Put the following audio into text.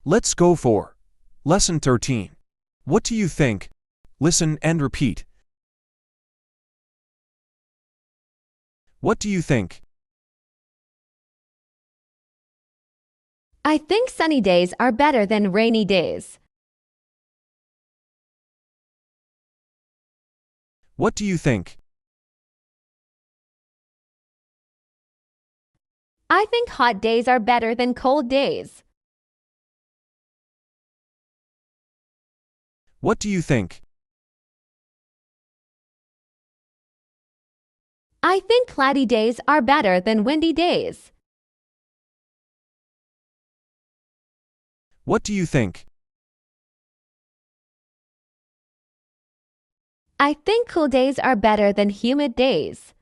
Let's go for Lesson 13. What do you think? Listen and repeat. What do you think? I think sunny days are better than rainy days. What do you think? I think hot days are better than cold days. What do you think? I think cloudy days are better than windy days. What do you think? I think cool days are better than humid days.